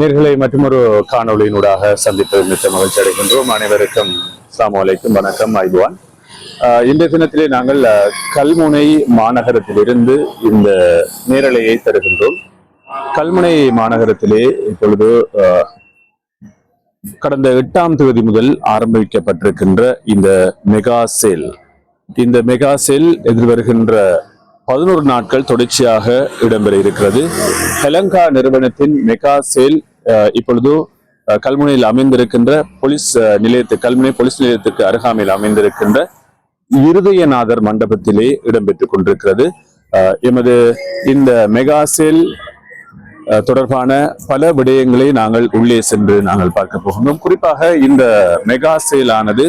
நேர்களை மற்றொரு காணொளியினூடாக சந்திப்பது மிக்க மகிழ்ச்சி அடைகின்றோம். அனைவருக்கும் அஸ்ஸலாமு அலைக்கும், வணக்கம், ஐதுவான். இந்த தினத்திலே நாங்கள் கல்முனை மாநகரத்திலிருந்து இந்த நேரலையை தருகின்றோம். கல்முனை மாநகரத்திலே இப்பொழுது கடந்த 8ஆம் தேதி முதல் ஆரம்பிக்கப்பட்டிருக்கின்ற இந்த மெகா சேல், இந்த மெகா சேல் எதிர்வருகின்ற 11 நாட்கள் தொடர்ச்சியாக இடம்பெற இருக்கிறது. ஹெலங்கா நிறுவனத்தின் மெகா சேல் இப்பொழுது கல்முனையில் அமைந்திருக்கின்ற கல்முனை போலீஸ் நிலையத்துக்கு அருகாமையில் அமைந்திருக்கின்ற இருதயநாதர் மண்டபத்திலே இடம்பெற்றுக் கொண்டிருக்கிறது. எமது இந்த மெகா சேல் தொடர்பான பல விடயங்களை நாங்கள் உள்ளே சென்று நாங்கள் பார்க்க போகின்றோம். குறிப்பாக இந்த மெகா சேலானது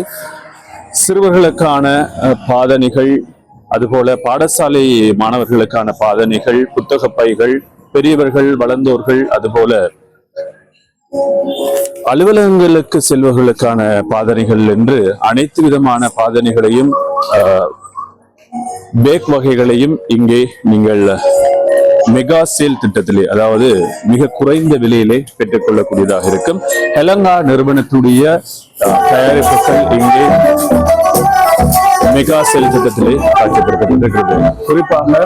சிறுவர்களுக்கான பாதணிகள், அதுபோல பாடசாலை மாணவர்களுக்கான பாதணிகள், புத்தக பைகள், பெரியவர்கள், வளர்ந்தோர்கள், அதுபோல அலுவலகங்களுக்கு செல்வர்களுக்கான பாதணிகள் என்று அனைத்து விதமான பாதணிகளையும் பேக் வகைகளையும் இங்கே நீங்கள் மெகா சேல் திட்டத்திலே, அதாவது மிக குறைந்த விலையிலே பெற்றுக் கொள்ளக்கூடியதாக இருக்கும். ஹெலங்கா நிறுவனத்துடைய தயாரிப்புகள் இங்கே மெகா சேல் திட்டத்திலே காட்சிப்படுத்தப்பட்டிருக்கிறது. குறிப்பாக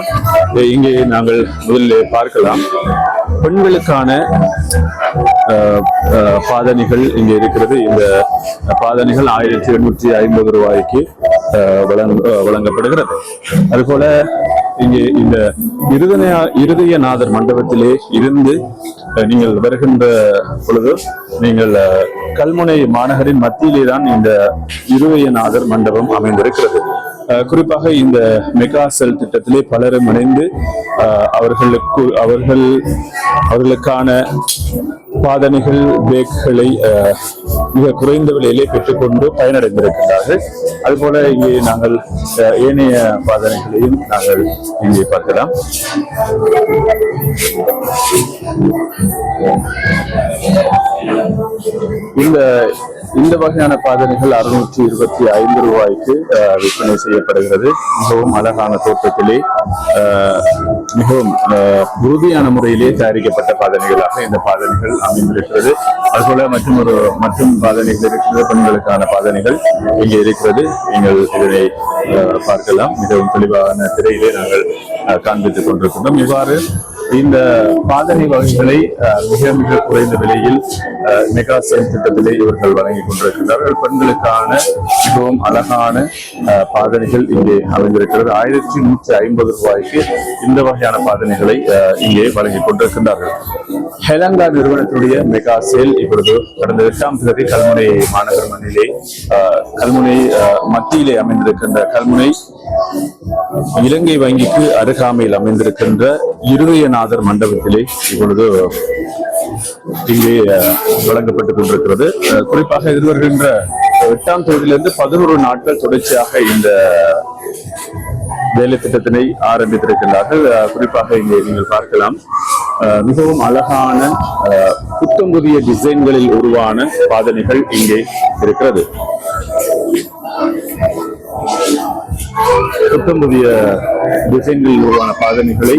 இங்கே நாங்கள் முதலில் பார்க்கலாம், பெண்களுக்கான பாதணிகள் இங்கே இருக்கிறது. இந்த பாதணிகள் 1850 ரூபாய்க்கு வழங்கப்படுகிறது. அதுபோல இங்கே இந்த இருதயநாதர் மண்டபத்திலே இருந்து நீங்கள் வருகின்ற பொழுது நீங்கள் கல்முனை மாநகரின் மத்தியிலே தான் இந்த இருதயநாதர் மண்டபம் அமைந்திருக்கிறது. குறிப்பாக இந்த மெகா செல் திட்டத்திலே பலரும் இணைந்து அவர்களுக்கான பாதணிகள், பேக்குகளை மிக குறைந்த விலையிலே பெற்றுக்கொண்டு பயனடைந்திருக்கின்றார்கள். அதுபோல இங்கே நாங்கள் ஏனைய பாதணிகளையும் நாங்கள் இங்கே பார்க்கலாம். இந்த வகையான பாதணிகள் 625 ரூபாய்க்கு விற்பனை செய்யப்படுகிறது. மிகவும் அழகான தோற்றத்திலே மிகவும் உறுதியான முறையிலே தயாரிக்கப்பட்ட பாதணிகளாக இந்த பாதணிகள் அமைந்திருக்கிறது. அதுபோல மற்றும் பாதணிகள் இருக்கிறது. பெண்களுக்கான பாதணிகள் இங்கே இருக்கிறது. நீங்கள் இதனை பார்க்கலாம். மிகவும் தெளிவான திரையிலே நாங்கள் காண்பித்துக் கொண்டிருக்கின்றோம். இவ்வாறு இந்த பாதணி வகைகளை மிக மிக குறைந்த விலையில் மெகா சேல் திட்டத்திலே இவர்கள் வழங்கிக் கொண்டிருக்கிறார்கள். பெண்களுக்கான மிகவும் அழகான பாதணிகள் இங்கே அமைந்திருக்கிறது. 1150 ரூபாய்க்கு இந்த வகையான பாதணிகளை இங்கே வழங்கிக் கொண்டிருக்கின்றார்கள். ஹெலங்கா நிறுவனத்துடைய மெகா சேல் இப்பொழுது கடந்த 8ஆம் தேதி கல்முனை மாநகர மண்ணிலே கல்முனை மத்தியிலே அமைந்திருக்கின்ற கல்முனை இலங்கை வங்கிக்கு அருகாமையில் அமைந்திருக்கின்ற இருதயநாதர் மண்டபத்திலே இப்பொழுது இங்கே வழங்கப்பட்டுக் கொண்டிருக்கிறது. குறிப்பாக எதிர்வருகின்ற 8ஆம் தேதியிலிருந்து 11 நாட்கள் தொடர்ச்சியாக இந்த வேலை திட்டத்தினை ஆரம்பித்திருக்கின்றார்கள். குறிப்பாக இங்கே நீங்கள் பார்க்கலாம், மிகவும் அழகான புத்தம் புதிய டிசைன்களில் உருவான பாதணிகள் இங்கே இருக்கிறது. புத்தம் புதிய டிசைன்களில் உருவான பாதணிகளை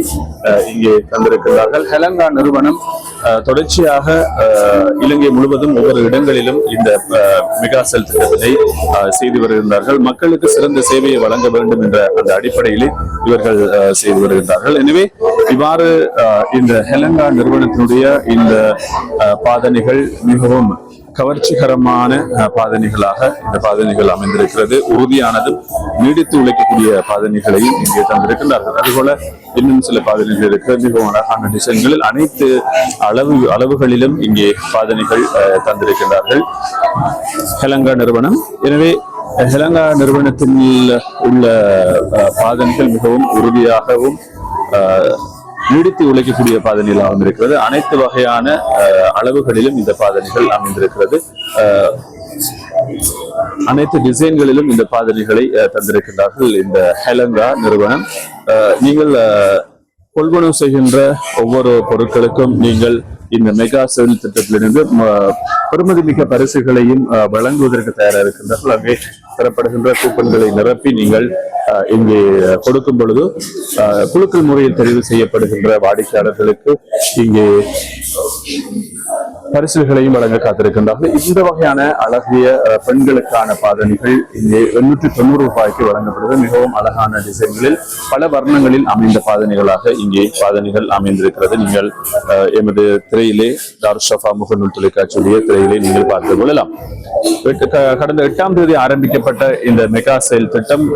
இங்கே தந்திருக்கிறார்கள். ஹெலங்கா நிறுவனம் தொடர்ச்சியாக இலங்கை முழுவதும் ஒவ்வொரு இடங்களிலும் இந்த மெகா செல் திட்டத்தினை செய்து வருகின்றார்கள். மக்களுக்கு சிறந்த சேவையை வழங்க வேண்டும் என்ற அந்த அடிப்படையிலே இவர்கள் செய்து வருகின்றார்கள். எனவே இவ்வாறு இந்த ஹெலங்கா நிறுவனத்தினுடைய இந்த பாதணிகள் மிகவும் கவர்ச்சிகரமான பாதணிகளாக இந்த பாதணிகள் அமைந்திருக்கிறது. உறுதியானதும் நீடித்து உழைக்கக்கூடிய பாதணிகளையும் இங்கே தந்திருக்கின்றார்கள். அதுபோல இன்னும் சில பாதணிகள் இருக்கிறது. மிகவும் அழகான டிசைன்களில் அனைத்து அளவுகளிலும் இங்கே பாதணிகள் தந்திருக்கின்றார்கள் ஹெலங்கா நிறுவனம். எனவே ஹெலங்கா நிறுவனத்தில் உள்ள பாதணிகள் மிகவும் உறுதியாகவும் நீடித்து உழைக்கக்கூடிய பாதணிகள் அமைந்திருக்கிறது. அனைத்து வகையான அளவுகளிலும் இந்த பாதணிகள் அமைந்திருக்கிறது. அனைத்து டிசைன்களிலும் இந்த பாதணிகளை தந்திருக்கின்றார்கள் இந்த ஹெலங்கா நிறுவனம். நீங்கள் கொள்வனவு செய்கின்ற ஒவ்வொரு பொருட்களுக்கும் நீங்கள் இந்த மெகா சேல் திட்டத்திலிருந்து பெருமதிமிக்க பரிசுகளையும் வழங்குவதற்கு தயாராக இருக்கின்றார்கள். அங்கே பெறப்படுகின்ற கூப்பன்களை நிரப்பி நீங்கள் இங்கே கொடுக்கும் பொழுது குலுக்கல் முறையில் தெரிவு செய்யப்படுகின்ற வாடிக்கையாளர்களுக்கு இங்கே பரிசுகளையும் வழங்க காத்திருக்கின்றார்கள். இந்த வகையான அழகிய பெண்களுக்கான பாதணிகள் இங்கே 890 ரூபாய்க்கு வழங்கப்படுவது. மிகவும் அழகான டிசைன்களில் பல வர்ணங்களில் அமைந்த பாதணிகளாக இங்கே பாதணிகள் அமைந்திருக்கிறது. நீங்கள் எமது திரையிலே தாருஷாஃபா முகநூல் தொலைக்காட்சியுடைய திரையிலே நீங்கள் பார்த்து கொள்ளலாம். கடந்த 8ஆம் தேதி ஆரம்பிக்கப்பட்ட இந்த மெகா செயல் திட்டம்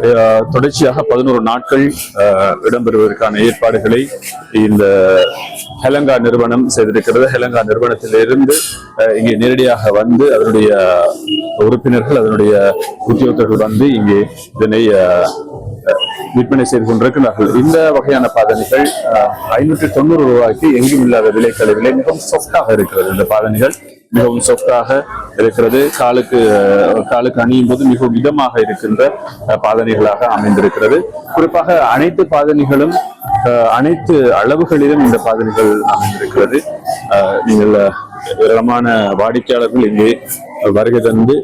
தொடர்ச்சியாக 11 நாட்கள் இடம்பெறுவதற்கான ஏற்பாடுகளை இந்த ஹெலங்கா நிறுவனம் செய்திருக்கிறது. ஹெலங்கா நிறுவனத்திலிருந்து இங்கே நேரடியாக வந்து அதனுடைய உறுப்பினர்கள் அதனுடைய உத்தியோகத்தர்கள் வந்து இங்கே இதனை விற்பனை செய்து கொண்டிருக்கிறார்கள். இந்த வகையான பாதணிகள் 590 ரூபாய்க்கு எங்கும் இல்லாத விலை மிகவும் சாஃப்டாக இருக்கிறது. இந்த பாதணிகள் மிகவும் சாஃப்டாக இருக்கிறது. காலுக்கு அணியும் போது மிகவும் இதமாக இருக்கின்ற பாதணிகளாக அமைந்திருக்கிறது. குறிப்பாக அனைத்து பாதணிகளும் அனைத்து அளவுகளிலும் இந்த பாதணிகள் அமைந்திருக்கிறது. நீங்கள் ஏராளமான வாடிக்கையாளர்கள் இங்கே வருகை தந்து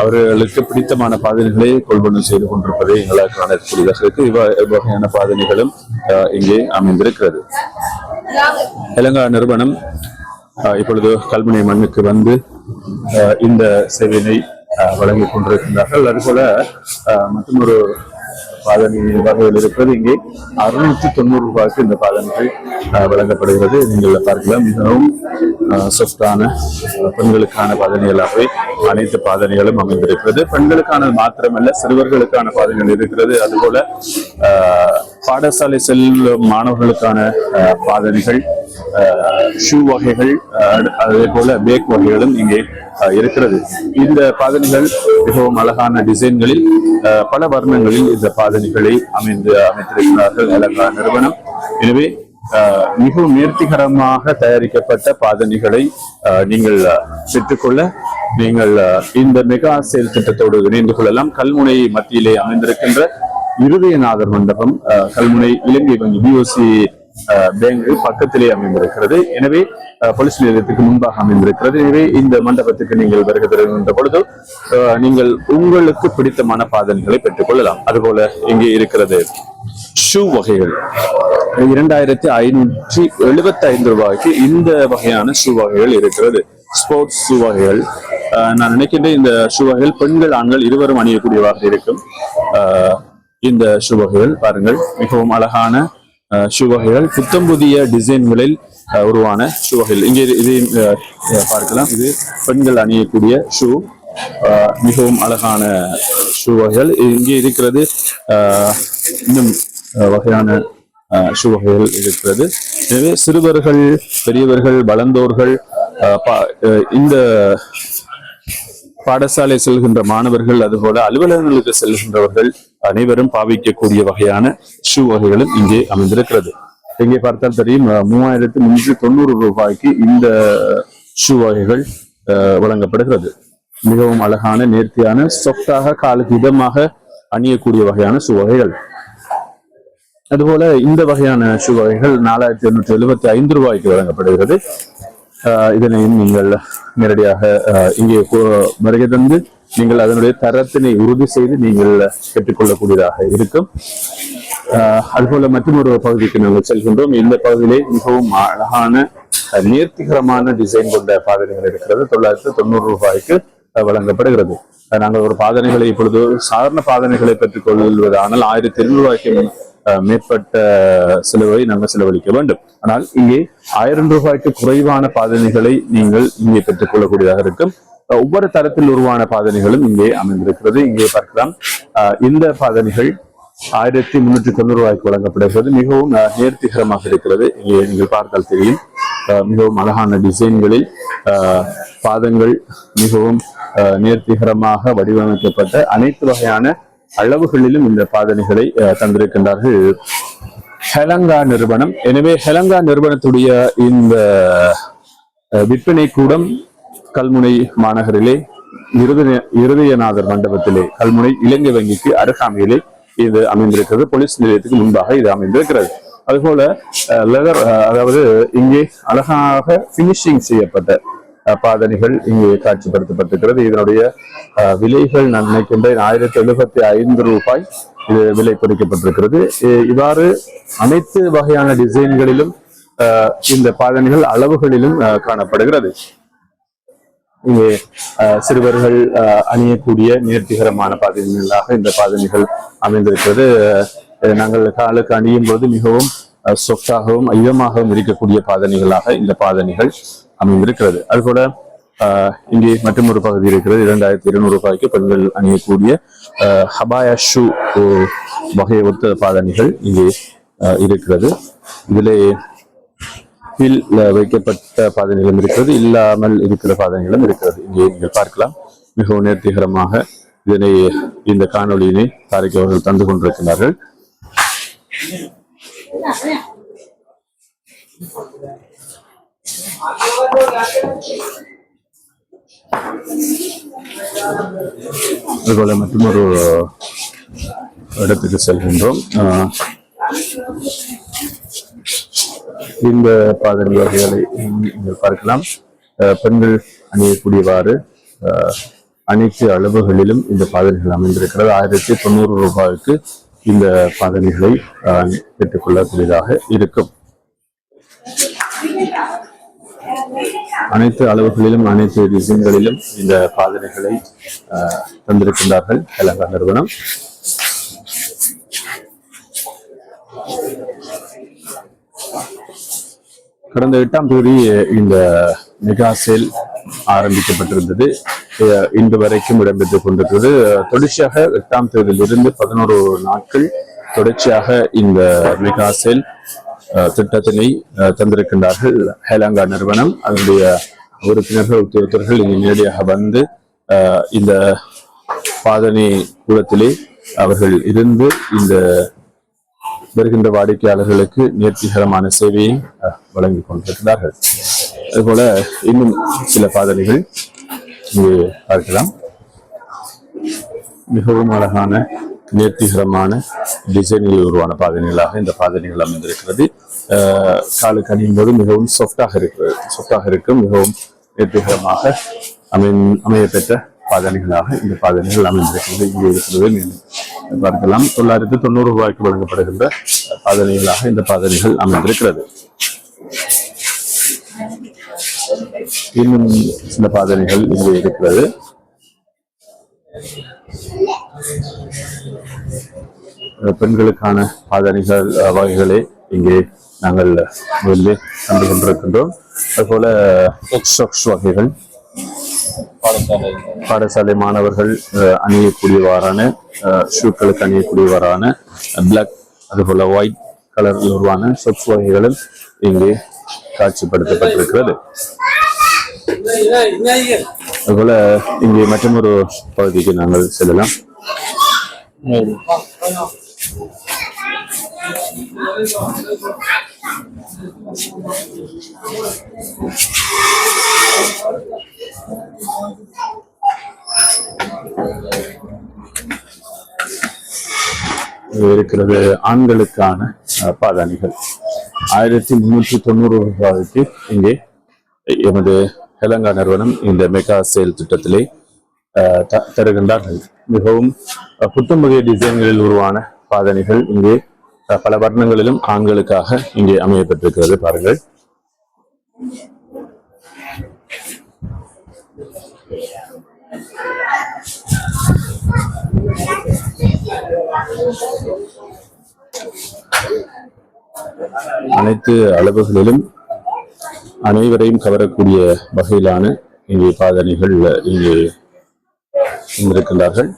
அவர்களுக்கு பிடித்தமான பாதணிகளை கொள்வனவு செய்து கொண்டிருப்பதை எங்களால் காணக்கூடியதாக இருக்கு. இவ்வகையான பாதணிகளும் இங்கே அமைந்திருக்கிறது. இலங்கா நிறுவனம் இப்பொழுது கல்முனை மண்ணுக்கு வந்து இந்த சேவையினை வழங்கிக் கொண்டிருக்கின்றார்கள். அதுபோல மற்றொரு பாதணி வகையில் இருக்கிறது. இங்கே 690 ரூபாய்க்கு இந்த பாதணிகள் வழங்கப்படுகிறது. நீங்கள் பார்க்கலாம். மிகவும் சொஃப்டான பெண்களுக்கான பாதணிகளாகவே அனைத்து பாதணிகளும் அமைந்திருக்கிறது. பெண்களுக்கான மாத்திரமல்ல, சிறுவர்களுக்கான பாதணிகள் இருக்கிறது. அதுபோல பாடசாலை செல்லும் மாணவர்களுக்கான பாதணிகள், ஷூ வகைகள், அதே போல பேக் வகைகளும் இங்கே இருக்கிறது. இந்த பாதணிகள் மிகவும் அழகான டிசைன்களில் பல வர்ணங்களில் இந்த பாதணிகளை அமைத்திருக்கிறார்கள் இலங்கா நிறுவனம். எனவே மிகவும் நேர்த்திகரமாக தயாரிக்கப்பட்ட பாதணிகளை நீங்கள் பெற்றுக்கொள்ள நீங்கள் இந்த மெகா சேல் திட்டத்தோடு இணைந்து கொள்ளலாம். கல்முனை மத்தியிலே அமைந்திருக்கின்ற இருதயநாதர் மண்டபம் கல்முனை இலங்கை வங்கி பிஓசி பேங்க் பக்கத்திலே அமைந்திருக்கிறது. எனவே போலீஸ் நிலையத்துக்கு முன்பாக அமைந்திருக்கிறது. எனவே இந்த மண்டபத்துக்கு நீங்கள் வருகை தருகின்ற பொழுது நீங்கள் உங்களுக்கு பிடித்தமான பாதணிகளை பெற்றுக் கொள்ளலாம். அதுபோல இங்கே இருக்கிறது ஷூ வகைகள் 2575 ரூபாய்க்கு இந்த வகையான ஷூ வகைகள் இருக்கிறது. ஸ்போர்ட்ஸ் ஷூ வகைகள் நான் நினைக்கின்றேன் இந்த ஷூ வகைகள் பெண்கள் ஆண்கள் இருவரும் அணியக்கூடியவாக இருக்கும். இந்த ஷூ வகைகள் பாருங்கள், மிகவும் அழகான ஷூ வகைகள், புத்தம் புதிய டிசைன்களில் உருவான ஷூ வகைகள். இங்கே இதை பார்க்கலாம். இது பெண்கள் அணியக்கூடிய ஷூ, மிகவும் அழகான ஷூ வகைகள் இங்கே இருக்கிறது. இன்னும் வகையான ஷூ வகைகள் இருக்கிறது. எனவே சிறுவர்கள், பெரியவர்கள், வளர்ந்தோர்கள், இந்த பாடசாலை செல்கின்ற மாணவர்கள், அதுபோல அலுவலகங்களுக்கு செல்கின்றவர்கள் அனைவரும் பாவிக்கக்கூடிய வகையான ஷூ வகைகளும் இங்கே அமைந்திருக்கிறது. இங்கே பார்த்தால் தெரியும், 3390 ரூபாய்க்கு இந்த ஷூ வகைகள் வழங்கப்படுகிறது. மிகவும் அழகான, நேர்த்தியான, சாஃப்டாக காலுக்கு இதமாக அணியக்கூடிய வகையான ஷூ வகைகள். அதுபோல இந்த வகையான ஷூ வகைகள் 4875 ரூபாய்க்கு வழங்கப்படுகிறது. இதனையும் நீங்கள் நேரடியாக இங்கே வருகை தந்து நீங்கள் அதனுடைய தரத்தினை உறுதி செய்து நீங்கள் பெற்றுக்கொள்ளக்கூடியதாக இருக்கும். அதுபோல மற்றொரு பகுதிக்கு நாங்கள் செல்கின்றோம். இந்த பகுதியிலே மிகவும் அழகான நேர்த்திகரமான டிசைன் கொண்ட பாதனைகள் இருக்கிறது. 990 ரூபாய்க்கு வழங்கப்படுகிறது. நாங்கள் ஒரு பாதனைகளை இப்பொழுது சாதாரண பாதனைகளை பெற்றுக் கொள்வதானால் 1200 ரூபாய்க்கு மேற்பட்ட செலவை நாங்கள் செலவழிக்க வேண்டும். ஆனால் இங்கே 1000 ரூபாய்க்கு குறைவான பாதனைகளை நீங்கள் இங்கே பெற்றுக் கொள்ளக்கூடியதாக இருக்கும். ஒவ்வொரு தரத்தில் உருவான பாதனைகளும் இங்கே அமைந்திருக்கிறது. இங்கே பார்க்கலாம், இந்த பாதனைகள் 1390 ரூபாய்க்கு வழங்கப்படுகிறது. மிகவும் நேர்த்திகரமாக இருக்கிறது. இங்கே நீங்கள் பார்த்தால் தெரியும், மிகவும் அழகான டிசைன்களில் பாதங்கள் மிகவும் நேர்த்திகரமாக வடிவமைக்கப்பட்ட அனைத்து வகையான அளவுகளிலும் இந்த பாதனைகளை தந்திருக்கின்றார்கள் ஹெலங்கா நிறுவனம். எனவே ஹெலங்கா நிறுவனத்துடைய இந்த விற்பனை கூடம் கல்முனை மாநகரிலே இருதயநாதர் மண்டபத்திலே கல்முனை இலங்கை வங்கிக்கு அருகாமையிலே இது அமைந்திருக்கிறது. போலீஸ் நிலையத்துக்கு முன்பாக இது அமைந்திருக்கிறது. அதுபோல லெதர், அதாவது இங்கே அழகாக பினிஷிங் செய்யப்பட்ட பாதணிகள் இங்கே காட்சிப்படுத்தப்பட்டிருக்கிறது. இதனுடைய விலைகள் நான் நினைக்கின்றேன் 1075 ரூபாய். இது விலை குறைக்கப்பட்டிருக்கிறது. இவ்வாறு அனைத்து வகையான டிசைன்களிலும் இந்த பாதணிகள் அளவுகளிலும் காணப்படுகிறது. இங்கே சிறுவர்கள் அணியக்கூடிய நேர்த்திகரமான பாதணிகளாக இந்த பாதணிகள் அமைந்திருக்கிறது. நாங்கள் காலுக்கு அணியும் போது மிகவும் சொஃப்டாகவும் இதமாகவும் இருக்கக்கூடிய பாதணிகளாக இந்த பாதணிகள் அமைந்திருக்கிறது. அதுபோல இங்கே மற்றும் ஒரு பகுதி இருக்கிறது. 2200 ரூபாய்க்கு பெண்கள் அணியக்கூடிய ஹபாயா ஷூ வகையை ஒத்த பாதணிகள் இங்கே இருக்கிறது. இதிலே கீழ் வைக்கப்பட்ட பாதணிகளும் இருக்கிறது, இல்லாமல் இருக்கிற பாதணிகளும் இருக்கிறது. இங்கே நீங்கள் பார்க்கலாம். மிகவும் நேர்த்திகரமாக இதனை இந்த காணொலியினை தாரிக் அவர்கள் தந்து கொண்டிருக்கிறார்கள். அதுபோல மற்றொரு இடத்துக்கு செல்கின்றோம். இந்த பாதணி வகைகளை நீங்கள் பார்க்கலாம். பெண்கள் அணியக்கூடியவாறு அனைத்து அளவுகளிலும் இந்த பாதணிகள் அமைந்திருக்கிறது. 1090 ரூபாய்க்கு இந்த பாதணிகளை பெற்றுக்கொள்ளக்கூடியதாக இருக்கும். அனைத்து அளவுகளிலும் அனைத்து டிசைன்களிலும் இந்த பாதணிகளை தந்திருக்கின்றார்கள் ஹெலங்கா நிறுவனம். கடந்த 8ஆம் தேதி இந்த மெகா சேல் ஆரம்பிக்கப்பட்டிருந்தது. இன்று வரைக்கும் இடம்பெற்றுக் கொண்டிருக்கிறது. தொடர்ச்சியாக 8ஆம் தேதியிலிருந்து 11 நாட்கள் தொடர்ச்சியாக இந்த மெகா சேல் திட்டத்தினை தந்திருக்கின்றார்கள் ஹெலங்கா நிறுவனம். அதனுடைய உறுப்பினர்கள் உத்தியோகத்தர்கள் இங்கு நேரடியாக வந்து இந்த பாதணி கூடத்திலே அவர்கள் இருந்து இந்த வருகின்ற வாடிக்கையாளர்களுக்கு நேர்த்திகரமான சேவையை வழங்கிக் கொண்டிருக்கிறார்கள். அதுபோல இன்னும் சில பாதணிகள் இங்கு பார்க்கலாம். மிகவும் அழகான நேர்த்திகரமான டிசைனில் உருவான பாதணிகளாக இந்த பாதணிகள் அமைந்திருக்கிறது. காலுக்கு அணியும் போது மிகவும் சொஃப்டாக இருக்கும். மிகவும் நேர்த்திகரமாக அமையப்பெற்ற பாதணிகளாக இந்த பாதணிகள் அமைந்திருக்கிறது. இங்கே இருக்கிறது பார்க்கலாம். 990 ரூபாய்க்கு வழங்கப்படுகின்ற பாதணிகளாக இந்த பாதணிகள் அமைந்திருக்கிறது. இன்னும் சில பாதணிகள் இங்கே இருக்கிறது. பெண்களுக்கான பாதணிகள் வகைகளை இங்கே நாங்கள் முதலில் கண்டு கொண்டிருக்கின்றோம். அதுபோல வகைகள் பாடசாலை மாணவர்கள் அணியக்கூடியவாறான ஷூக்களுக்கு அணியக்கூடியவாறான பிளாக் அதுபோல ஒயிட் கலரில் உருவான சொக்ஸ் வகைகளும் இங்கே காட்சிப்படுத்தப்பட்டிருக்கிறது. அதுபோல இங்கே மற்றொரு பகுதிக்கு நாங்கள் செல்லலாம். இருக்கிறது ஆண்களுக்கான பாதணிகள் 1390 ரூபாய்க்கு இங்கே எமது ஹெலங்கா நிறுவனம் இந்த மெகா சேல் திட்டத்திலே தருகின்றார்கள். மிகவும் புத்தம்புதிய டிசைன்களில் உருவான பாதணிகள் இங்கே பல வர்ணங்களிலும் ஆண்களுக்காக இங்கே அமையப்பட்டிருக்கிறது. பாருங்கள். அனைத்து அளவுகளிலும் அனைவரையும் கவரக்கூடிய வகையிலான இங்கே பாதணிகள் இங்கே இருக்கின்றார்கள்.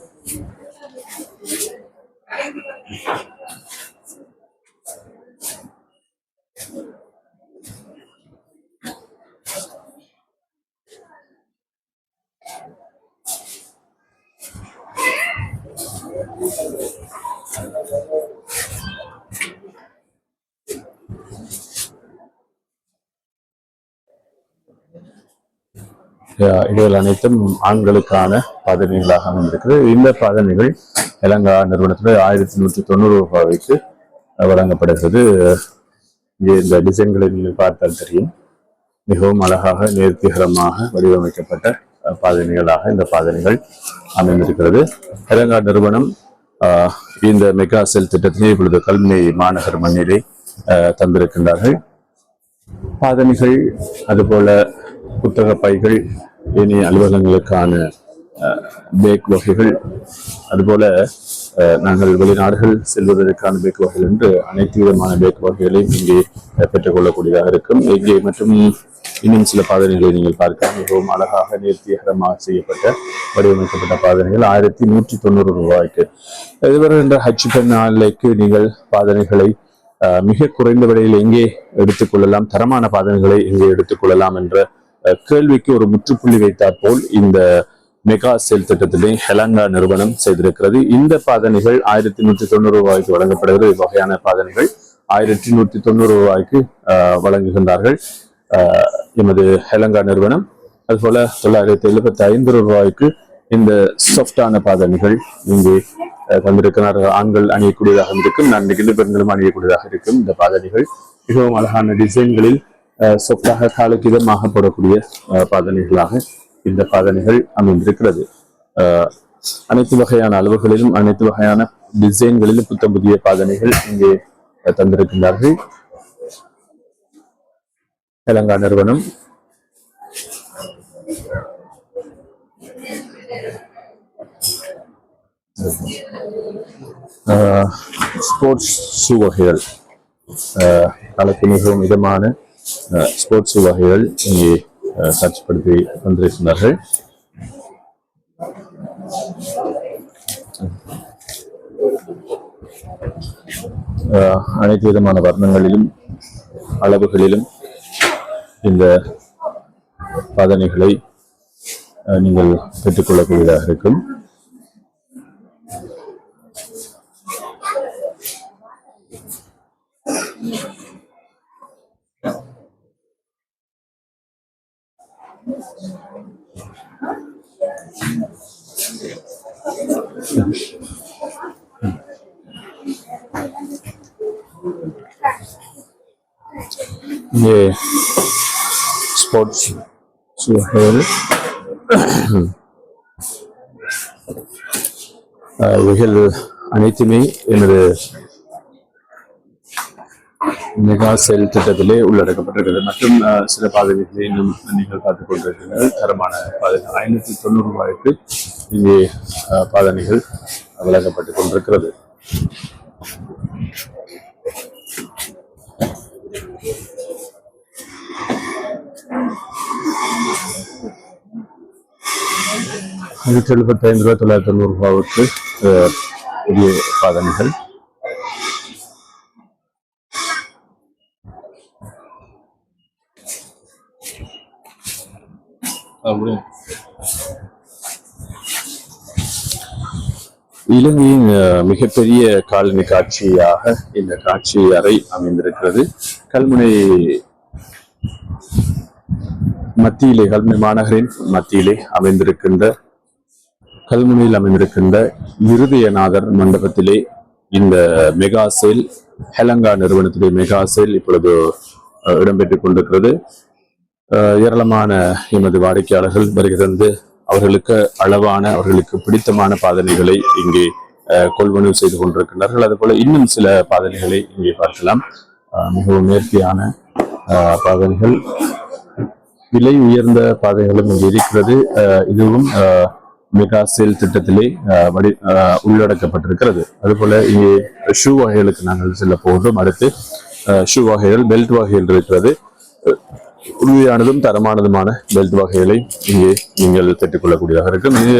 இவைகள் அனைத்தும் ஆண்களுக்கான பாதணிகளாக அமைந்திருக்கிறது. இந்த பாதணிகள் ஹெலங்கா நிறுவனத்தில் 1190 ரூபாய்க்கு வழங்கப்படுகிறது. இந்த டிசைன்களை நீங்கள் பார்த்தால் தெரியும். மிகவும் அழகாக நேர்த்திகரமாக வடிவமைக்கப்பட்ட பாதணிகளாக இந்த பாதணிகள் அமைந்திருக்கிறது. ஹெலங்கா நிறுவனம் இந்த மெகா செல் திட்டத்திலே இப்பொழுது கல்முனை மாநகர் மண்ணிலே தந்திருக்கின்றார்கள். பாதணிகள், அதுபோல புத்தக பைகள், இனி அலுவலகங்களுக்கான பேக் வகைகள், அதுபோல நாங்கள் வெளிநாடுகள் செல்வதற்கான பேக் வகைகள் என்று அனைத்து விதமான பேக் வகைகளையும் இங்கே பெற்றுக்கொள்ளக்கூடியதாக இருக்கும். இங்கே மற்றும் இன்னும் சில பாதனைகளை நீங்கள் பார்க்கலாம். மிகவும் அழகாக நேர்த்திகரமாக செய்யப்பட்ட வடிவமைக்கப்பட்ட பாதனைகள் 1190 ரூபாய்க்கு. இதுவரை என்ற ஹச்பென் ஆலைக்கு நீங்கள் பாதனைகளை மிக குறைந்த விலையில் எங்கே எடுத்துக்கொள்ளலாம், தரமான பாதனைகளை எங்கே எடுத்துக்கொள்ளலாம் என்ற கேள்விக்கு ஒரு முற்றுப்புள்ளி வைத்தாற் போல் இந்த மெகா செல் திட்டத்திலே ஹெலங்கா நிறுவனம் செய்திருக்கிறது. இந்த பாதனைகள் 1190 ரூபாய்க்கு வழங்கப்படுகிறது. இவ்வகையான பாதனைகள் 1190 ரூபாய்க்கு வழங்குகின்றார்கள் எமது ஹெலங்கா நிறுவனம். அதுபோல 975 ரூபாய்க்கு இந்த சாஃப்டான பாதனைகள் இங்கே தந்திருக்கிறார்கள். ஆண்கள் அணியக்கூடியதாக இருக்கும், நன்மைகள் பெண்களும் அணியக்கூடியதாக இருக்கும். இந்த பாதனைகள் மிகவும் அழகான டிசைன்களில் சொத்தாக காலுக்கு இதமாக போடக்கூடிய பாதனைகளாக இந்த பாதனைகள் அமைந்திருக்கிறது. அனைத்து வகையான அளவுகளிலும் அனைத்து வகையான டிசைன்களிலும் புத்தம் புதிய பாதனைகள் இங்கே தந்திருக்கின்றார்கள். தெலங்கானா நிறுவனம் ஸ்போர்ட்ஸ் ஷூ வகைகள், காலத்து மிகவும் இதமான ஸ்போர்ட்ஸ் ஷூ வகைகள் இங்கே காட்சிப்படுத்தி வந்திருக்கிறார்கள். அனைத்து விதமான வர்ணங்களிலும் அளவுகளிலும் இந்த பாதனைகளை நீங்கள் பெற்றுக்கொள்ளக்கூடியதாக இருக்கும். ये स्पोर्ट्स இவைகள் அனைத்துமே எனது மெகா செல் திட்டத்திலே உள்ளடக்கப்பட்டிருக்கிறது. மற்றும் சில பாதனைகளை இன்னும் நீங்கள் பார்த்துக் கொண்டிருக்கிறீர்கள். தரமான பாதனை 590 ரூபாய்க்கு இங்கே பாதனைகள் வழங்கப்பட்டுக் கொண்டிருக்கிறது. $75 990 ரூபாய்க்கு புதிய பாதனைகள். இலங்கையின் மிகப்பெரிய காலனி காட்சியாக இந்த காட்சி அறை அமைந்திருக்கிறது. கல்முனை மத்தியிலே, கல்முனை மாநகரின் மத்தியிலே அமைந்திருக்கின்ற கல்முனையில் அமைந்திருக்கின்ற இருதயநாதர் மண்டபத்திலே இந்த மெகா சேல், ஹெலங்கா நிறுவனத்திலே மெகா சேல் இப்பொழுது இடம்பெற்றுக் கொண்டிருக்கிறது. ஏராளமான எமது வாடிக்கையாளர்கள் வருகிறது. அவர்களுக்கு அளவான, அவர்களுக்கு பிடித்தமான பாதனைகளை இங்கே கொள்வனவு செய்து கொண்டிருக்கின்றார்கள். அதுபோல இன்னும் சில பாதனைகளை இங்கே பார்க்கலாம். மிகவும் நேர்த்தியான பாதனைகள், விலை உயர்ந்த பாதனைகளும் இங்கே இருக்கிறது. இதுவும் மெகா சேல் திட்டத்திலே உள்ளடக்கப்பட்டிருக்கிறது. அதுபோல இங்கே ஷூ வகைகளுக்கு நாங்கள் செல்ல போகின்றோம். அடுத்து ஷூ வகைகள், பெல்ட் வகைகள் இருக்கிறது. உறுதியானதும் தரமானதுமான பெல்ட் வகைகளை இங்கே நீங்கள் பெற்றுக்கொள்ளக்கூடியதாக இருக்கும். இது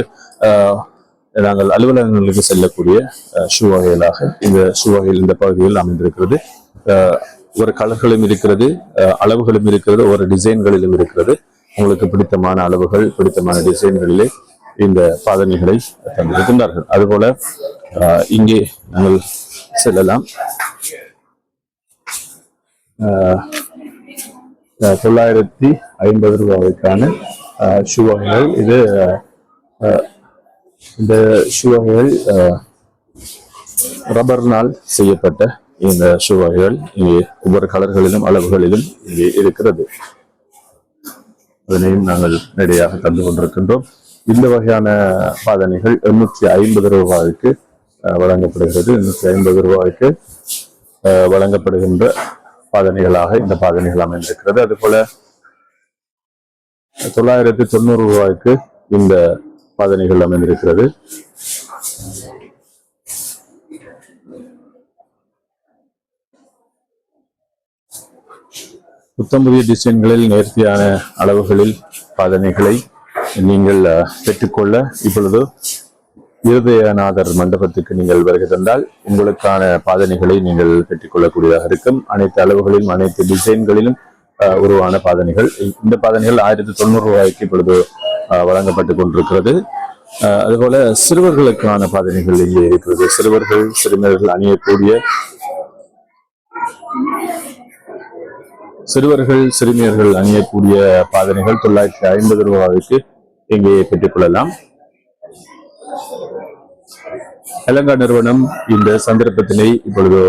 நாங்கள் அலுவலகங்களுக்கு செல்லக்கூடிய ஷூ வகைகளாக இந்த ஷூ வகைகள் இந்த பகுதியில் அமைந்திருக்கிறது. ஒரு கலர்களும் இருக்கிறது, அளவுகளும் இருக்கிறது, ஒரு டிசைன்களிலும் இருக்கிறது. உங்களுக்கு பிடித்தமான அளவுகள், பிடித்தமான டிசைன்களிலே இந்த பாதனைகளை தந்திருக்கின்றார்கள். அதுபோல இங்கே நாங்கள் செல்லலாம். 950 ரூபாய்க்கான ஷூ வகைகள். இது இந்த ஷூ வகைகள் ரப்பர்னால் செய்யப்பட்ட இந்த ஷூ வகைகள் இங்கே ஒவ்வொரு கலர்களிலும் அளவுகளிலும் இங்கே இருக்கிறது. அதனையும் நாங்கள் நேரடியாக தந்து கொண்டிருக்கின்றோம். இந்த வகையான பாதனைகள் 850 ரூபாய்க்கு வழங்கப்படுகிறது. 150 ரூபாய்க்கு வழங்கப்படுகின்ற பாதணிகளாக இந்த பாதணிகள் அமைந்திருக்கிறது. அதுபோல 990 ரூபாய்க்கு இந்த பாதணிகள் அமைந்திருக்கிறது. புத்தம்புதிய டிசைன்களில் நேர்த்தியான அளவுகளில் பாதணிகளை நீங்கள் பெற்றுக்கொள்ள இப்பொழுது இருதயநாதர் மண்டபத்துக்கு நீங்கள் வருகை தந்தால் உங்களுக்கான பாதணிகளை நீங்கள் பெற்றுக்கொள்ளக்கூடியதாக இருக்கும். அனைத்து அளவுகளிலும் அனைத்து டிசைன்களிலும் உருவான பாதணிகள். இந்த பாதணிகள் 1090 ரூபாய்க்கு இப்பொழுது வழங்கப்பட்டு கொண்டிருக்கிறது. அதுபோல சிறுவர்களுக்கான பாதணிகள் இங்கே இருக்கிறது. சிறுவர்கள் சிறுமியர்கள் அணியக்கூடிய பாதணிகள் 950 ரூபாய்க்கு இங்கே பெற்றுக்கொள்ளலாம். ஹெலங்கா நிறுவனம் இந்த சந்தர்ப்பத்தினை இப்பொழுது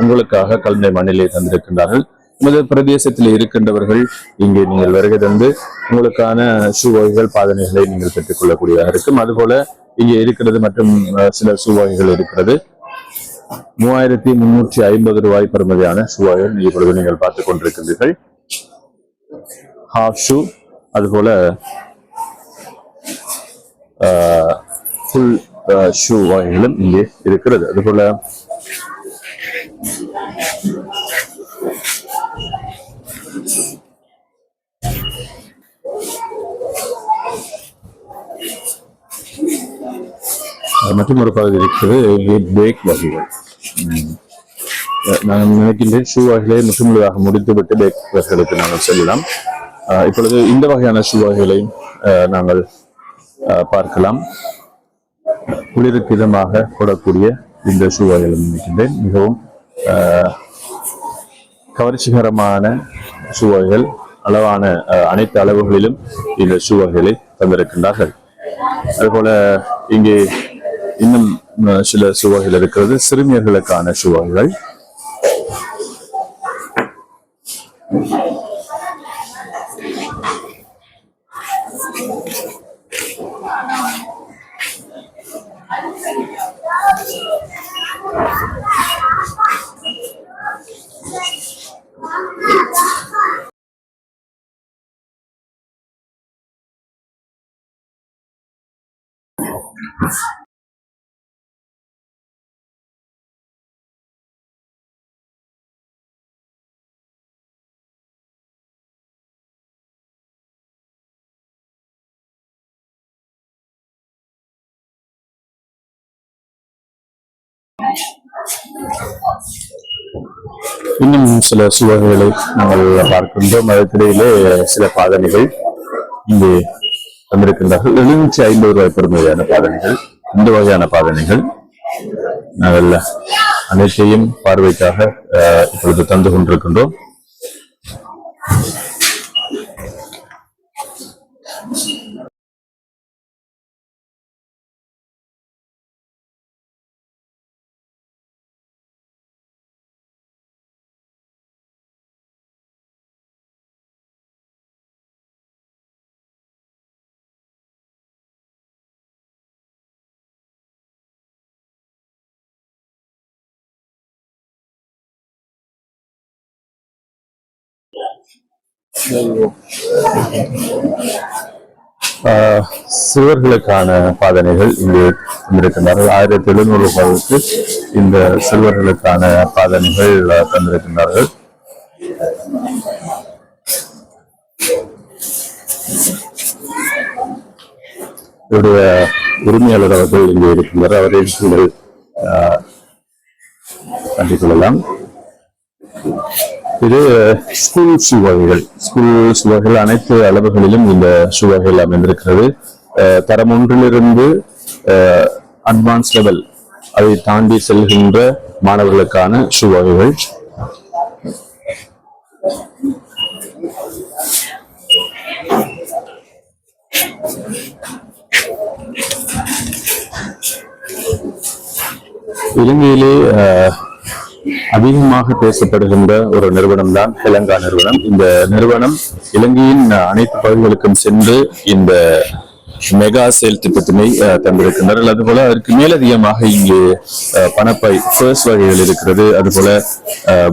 உங்களுக்காக கல்முனை மண்ணிலே தந்திருக்கின்றார்கள். நமது பிரதேசத்தில் இருக்கின்றவர்கள் இங்கே நீங்கள் வருகை தந்து உங்களுக்கான ஷூ வகைகள் பாதணிகளை நீங்கள் பெற்றுக்கொள்ளக்கூடியதாக இருக்கும். அதுபோல இங்கே இருக்கிறது மற்றும் சில ஷூ வகைகள் இருக்கிறது. 3350 ரூபாய் பெறுமதியான ஷூ வகைகள் இப்பொழுது நீங்கள் பார்த்துக் கொண்டிருக்கின்றீர்கள். ஹாஃப் ஷூ அதுபோல ஃபுல் ஷூ வகைகளும் இங்கே இருக்கிறது. அதுபோல மற்றும் ஒரு பகுதி இருக்கிறது பேக் வகைகள். நான் நினைக்கின்றேன் ஷூ வகைகளை முற்றுமுழுதாக முடித்துவிட்டு பேக் வகைகளுக்கு நாங்கள் செல்லலாம். இப்பொழுது இந்த வகையான ஷூ வகைகளை நாங்கள் பார்க்கலாம். குளிருக்கு இதமாக போடக்கூடிய இந்த ஷூ வகைகளை நினைக்கின்றேன். மிகவும் கவர்ச்சிகரமான ஷூ வகைகள், அளவான அனைத்து அளவுகளிலும் இந்த ஷூ வகைகளை தந்திருக்கின்றார்கள். அதுபோல இங்கே இன்னும் சில ஷூ வகைகள் இருக்கிறது. சிறுமியர்களுக்கான ஷூ வகைகள். இன்னும் சில சுவகைகளை நாங்கள் பார்க்கின்றோம். அதற்கிடையிலே சில பாதணிகள் இங்கே வந்திருக்கின்றார்கள். 750 ரூபாய் பெறுமதியான பாதணிகள். இந்த வகையான பாதணிகள் நாங்கள் அனைத்தையும் பார்வைக்காக இப்பொழுது தந்து கொண்டிருக்கின்றோம். சிறுவர்களுக்கான பாதனைகள் இங்கே தந்திருக்கின்றார்கள். 1700 ரூபாய்க்கு இந்த சிறுவர்களுக்கான பாதனைகள் தந்திருக்கின்றார்கள். இவருடைய உரிமையாளர் அவர்கள் இங்கே இருக்கின்றார். அவரை நீங்கள் கண்டிக்கொள்ளலாம். இது ஸ்கூல் ஷூ வகைகள். ஸ்கூல் ஷூ வகைகள் அனைத்து அளவுகளிலும் இந்த ஷூ வகைகள் அமைந்திருக்கிறது. தரம் 1 அட்வான்ஸ் லெவல் அதை தாண்டி செல்கின்ற மாணவர்களுக்கான ஷூ வகைகள். இலங்கையிலே அதிகமாக பேசப்படுகின்ற ஒரு நிறுவனம் தான் ஹெலங்கா நிறுவனம். இந்த நிறுவனம் இலங்கையின் அனைத்து பகுதிகளுக்கும் சென்று இந்த மெகா சேல் திட்டத்தினை தந்திருக்கின்றனர். அதுபோல அதற்கு மேலதிகமாக இங்கு பணப்பை பர்ஸ் வகைகள் இருக்கிறது. அதுபோல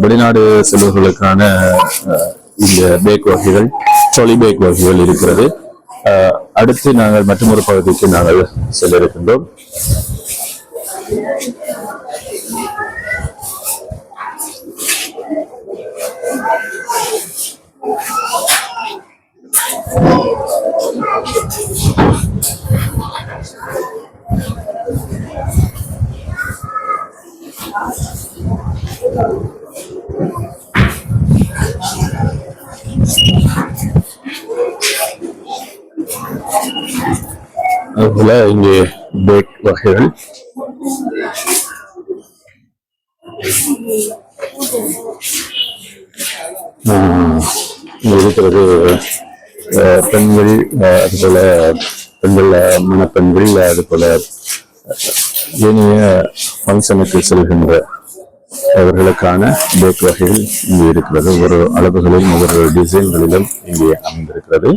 வெளிநாடு செல்வர்களுக்கான இந்த பேக் வகைகள், ட்ராலி பேக் வகைகள் இருக்கிறது. அடுத்து நாங்கள் மற்றொரு பகுதிக்கு நாங்கள் செல்ல இருக்கின்றோம். அதுபோல இங்கே பேக் வகைகள், இருக்கிறது. பெண்கள், அதுபோல பெண்கள் மணப்பெண்கள், அதுபோல ஏனைய ஃபங்க்ஷனுக்கு செல்கின்ற அவர்களுக்கான பேக் வகைகள் இங்கே இருக்கிறது. ஒவ்வொரு அளவுகளிலும் ஒவ்வொரு டிசைன்களிலும் இங்கே அமைந்திருக்கிறது.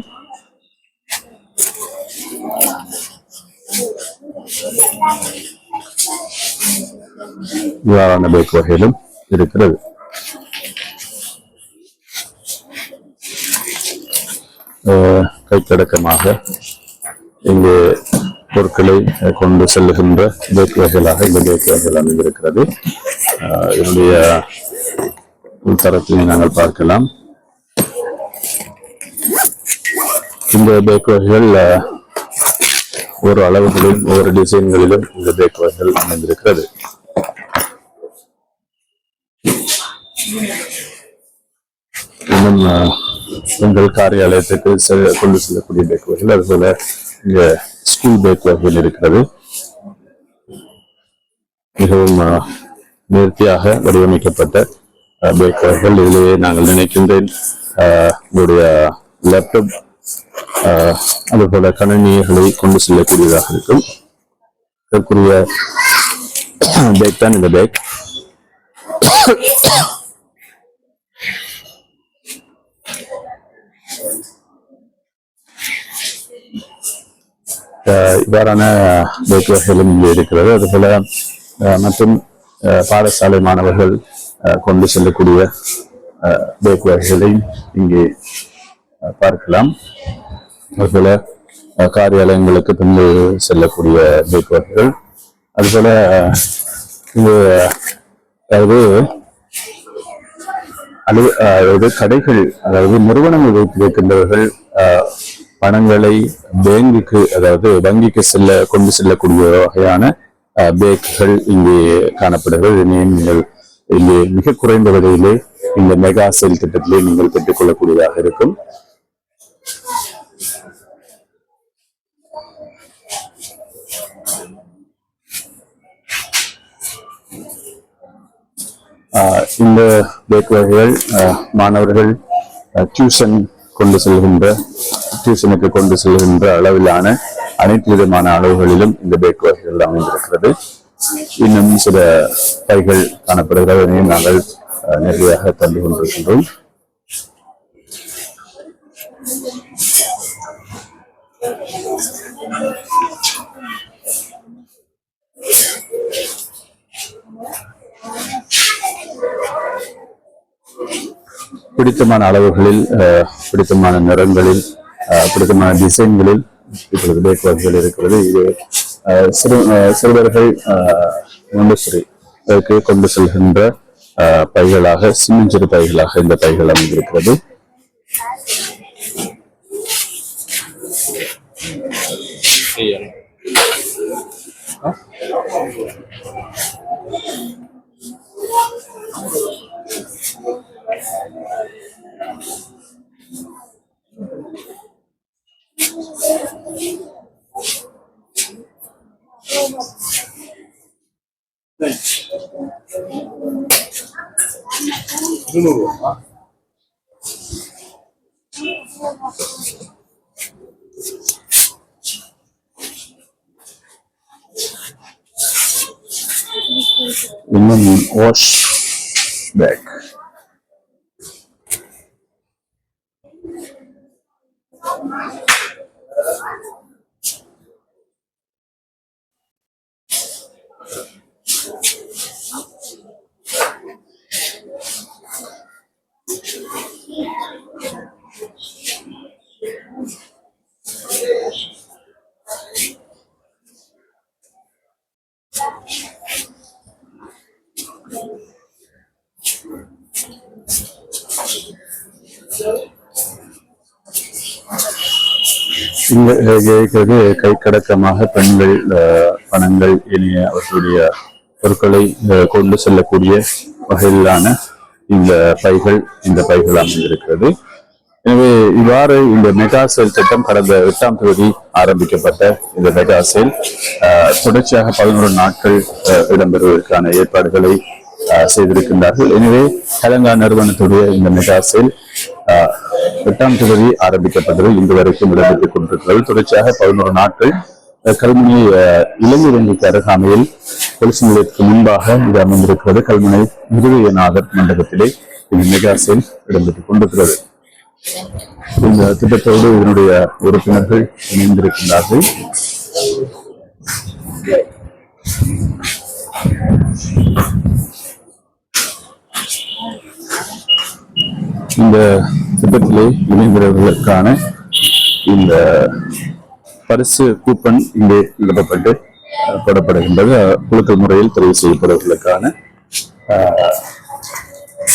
இவ்வாறான பேக் வகையிலும் இருக்கிறது. கைத்தடக்கமாக இங்கு பொருட்களை கொண்டு செல்லுகின்ற பேக் வகைகளாக இந்த பேக் வகைகள் அமைந்திருக்கிறது. இதனுடைய தரத்தினை நாங்கள் பார்க்கலாம். இந்த பேக் வகைகள் ஒரு அளவுகளிலும் ஒவ்வொரு டிசைன்களிலும் இந்த பேக் வகைகள் அமைந்திருக்கிறது. இன்னும் எங்கள் காரியாலயத்துக்கு கொண்டு செல்லக்கூடிய பேக் வகைகள், அதுபோல இங்க ஸ்கூல் பேக் வகைகள் இருக்கிறது. மிகவும் நேர்த்தியாக வடிவமைக்கப்பட்ட பேக் வகைகள். இதிலேயே நாங்கள் நினைக்கின்றேன் உங்களுடைய லேப்டாப், அதுபோல கணினிகளை கொண்டு செல்லக்கூடியதாக இருக்கும். இதற்குரிய பேக் தான் இந்த பேக். இவ்வாறான பேக் வகைகளும் இங்கே இருக்கிறது. அதுபோல மற்றும் பாடசாலை மாணவர்கள் கொண்டு செல்லக்கூடிய பேக் வகைகளை இங்கே பார்க்கலாம். அதுபோல காரியாலயங்களுக்கு கொண்டு செல்லக்கூடிய பேக் வகைகள், அதுபோல இது அதாவது கடைகள், அதாவது நிறுவனங்கள் வைத்திருக்கின்றவர்கள் பணங்களை பேங்குக்கு, அதாவது வங்கிக்கு கொண்டு செல்லக்கூடிய வகையான பேக்குகள் இங்கே காணப்படுகிறது. நீங்கள் இங்கே மிக குறைந்த விலையிலே இந்த மெகா சேல் திட்டத்திலே நீங்கள் பெற்றுக் கொள்ளக்கூடியதாக இருக்கும். இந்த பேக் வகைகள் மாணவர்கள் டியூஷனுக்கு கொண்டு செல்கின்ற அளவிலான அனைத்து விதமான அளவுகளிலும் இந்த பேக் வகைகள் அமைந்திருக்கிறது. இன்னும் சில பைகள் காணப்படுகிறது. நாங்கள் நேரடியாக தந்து கொண்டிருக்கின்றோம். பிடித்தமான அளவுகளில், பிடித்தமான நிறங்களில், பிடித்தமான டிசைன்களில் இப்பொழுது பேக் வகைகள் இருக்கிறது. இது சிறுவர்கள் மொண்டசரி கொண்டு செல்கின்ற பைகளாக, சின்னஞ்சிறு பைகளாக இந்த பைகள் அமைந்திருக்கிறது. இன்னும் வாஷ் பேக், இங்க இருக்கிறது கைக்கடக்கமாக பெண்கள் பணங்கள் இனிய அவர்களுடைய பொருட்களை கொண்டு செல்லக்கூடிய வகையிலான இந்த பைகள் அமைந்திருக்கிறது. எனவே இவ்வாறு இந்த மெகா சேல் திட்டம் கடந்த 8ஆம் தேதி ஆரம்பிக்கப்பட்ட இந்த மெகா சேல் தொடர்ச்சியாக 11 நாட்கள் இடம்பெறுவதற்கான ஏற்பாடுகளை செய்திருக்கின்றார்கள். எனவே ஹெலங்கா நிறுவனத்துடைய இந்த மெகா சேல் 8ஆம் தேதி ஆரம்பிக்கப்பட்டது இன்று வரைக்கும் இடம்பெற்றுக் கொண்டிருக்கிறது. தொடர்ச்சியாக 11 நாட்கள் கல்முனை இலங்கை வங்கிக்கு அருகாமையில் பொலிஸ் நிலையத்துக்கு முன்பாக இது அமைந்திருக்கிறது. கல்முனை இருதயநாதர் மண்டபத்திலே இந்த மெகா சேல் இடம்பெற்றுக் கொண்டிருக்கிறது. இந்த திட்டத்தோடு இதனுடைய உறுப்பினர்கள் இணைந்திருக்கின்றார்கள். இந்த திட்டத்திலே இணைந்தவர்களுக்கான இந்த பரிசு கூப்பன் இங்கே நிரப்பப்பட்டு போடப்படுகின்றது. குழுக்கள் முறையில் தெரிவு செய்யப்படுவதற்கான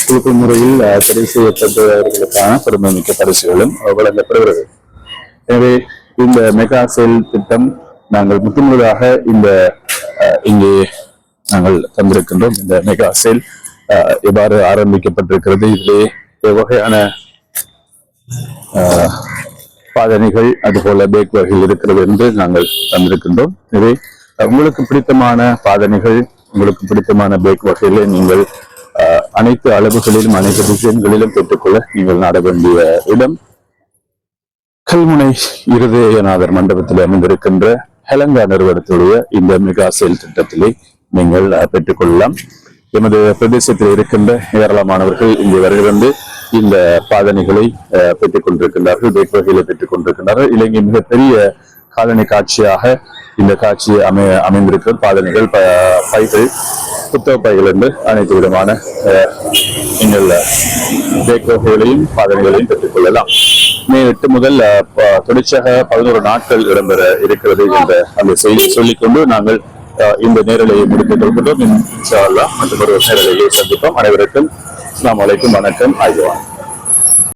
குழுக்கள் முறையில் தெரிவு செய்யப்பட்டவர்களுக்கான பெருமைமிக்க பரிசுகளும் வழங்கப்படுகிறது. எனவே இந்த மெகா சேல் திட்டம் நாங்கள் முற்றுமுழுதாக இங்கே நாங்கள் தந்திருக்கின்றோம். இந்த மெகா சேல் எவ்வாறு ஆரம்பிக்கப்பட்டிருக்கிறது, இதிலே எவ்வகையான பாதனைகள் அதுபோல பேக் வகைகள் இருக்கிறது என்று நாங்கள் தந்திருக்கின்றோம். எனவே உங்களுக்கு பிடித்தமான பாதனைகள், உங்களுக்கு பிடித்தமான பேக் வகைகளை நீங்கள் அனைத்து அளவுகளிலும் அனைத்து டிசைன்களிலும் பெற்றுக்கொள்ள நீங்கள் நாட வேண்டிய இடம் கல்முனை இருதயநாதர் மண்டபத்தில் அமைந்திருக்கின்ற ஹெலங்கா நிறுவனத்துடைய இந்த மெகா சேல் திட்டத்திலே நீங்கள் பெற்றுக்கொள்ளலாம். எமது பிரதேசத்தில் இருக்கின்ற ஏராளமானவர்கள் இங்கே வருகிறது இந்த பாதனைகளை பெற்றுக் கொண்டிருக்கின்றார்கள், பேக் வகைகளை பெற்றுக் கொண்டிருக்கின்றார்கள். இலங்கை மிகப்பெரிய காலனி காட்சியாக இந்த காட்சி அமைந்திருக்கிற பாதனைகள், பைகள், புத்தக பைகள் என்று அனைத்து விதமான நீங்கள் பேக் வகைகளையும் பாதனைகளையும் பெற்றுக் கொள்ளலாம். மே 8 முதல் தொடர்ச்சியாக 11 நாட்கள் இடம்பெற இருக்கிறது என்ற அந்த செய்தி சொல்லிக்கொண்டு நாங்கள் இந்த நேரலையை முடித்துக் கொள்கின்றோம். இன்ஷா அல்லாஹ் மற்றொரு நேரலையை சந்திப்போம். அனைவருக்கும் அஸ்ஸலாமு அலைக்கும், வணக்கம், ஆய்வான்.